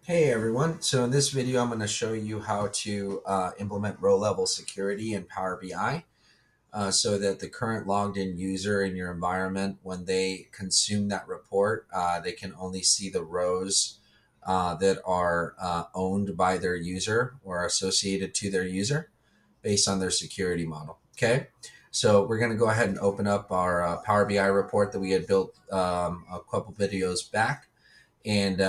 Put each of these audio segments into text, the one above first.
Hey everyone, so in this video I'm going to show you how to implement row level security in Power BI so that the current logged in user in your environment, when they consume that report, they can only see the rows that are owned by their user or associated to their user based on their security model. Okay, so we're going to go ahead and open up our Power BI report that we had built a couple videos back. And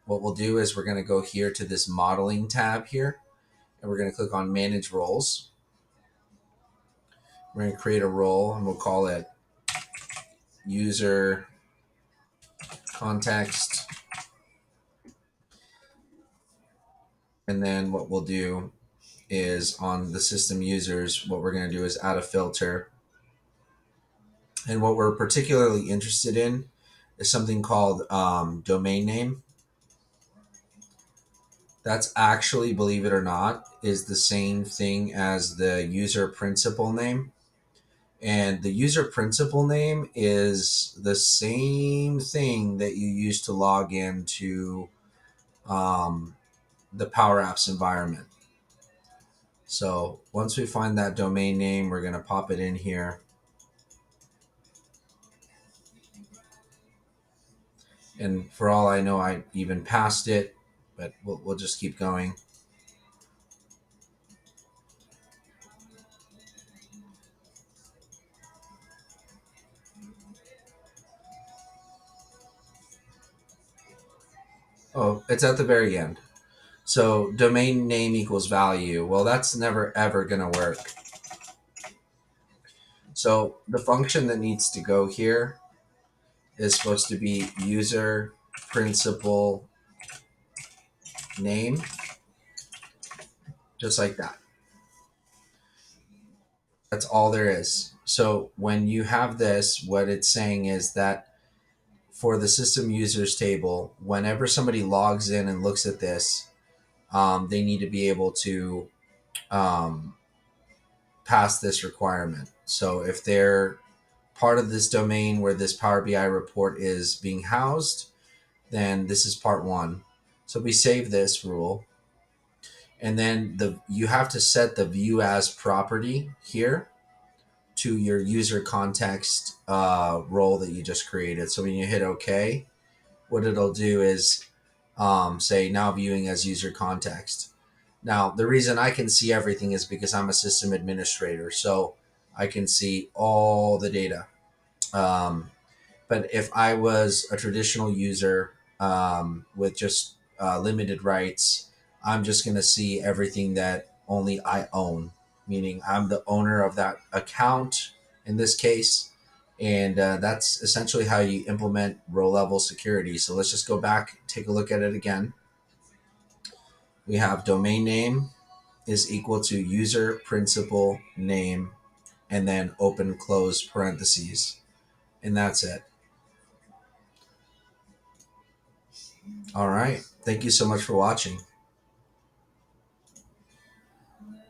what we'll do is we're going to go here to this modeling tab here, and we're going to click on manage roles. We're going to create a role, and we'll call it user context. And then what we'll do is on the system users, what we're going to do is add a filter. And what we're particularly interested in is something called domain name. That's actually, believe it or not, is the same thing as the user principal name. And the user principal name is the same thing that you use to log into um, the Power Apps environment. So once we find that domain name, we're going to pop it in here. And for all I know, I even passed it, but we'll just keep going. Oh, it's at the very end. So domain name equals value. Well, that's never ever going to work. So the function that needs to go here is supposed to be user principal name, just like that. That's all there is. So when you have this, what it's saying is that for the system users table, whenever somebody logs in and looks at this, they need to be able to um, pass this requirement. So if they're part of this domain where this Power BI report is being housed, then this is part one. So we save this rule, and then you have to set the view as property here to your user context role that you just created. So when you hit OK, what it'll do is say now viewing as user context. Now, the reason I can see everything is because I'm a system administrator, so I can see all the data. Um, but if I was a traditional user with just limited rights, I'm just going to see everything that only I own, meaning I'm the owner of that account in this case. And that's essentially how you implement row level security. So let's just go back, take a look at it again. We have domain name is equal to user principal name and then open close parentheses. And that's it. All right. Thank you so much for watching.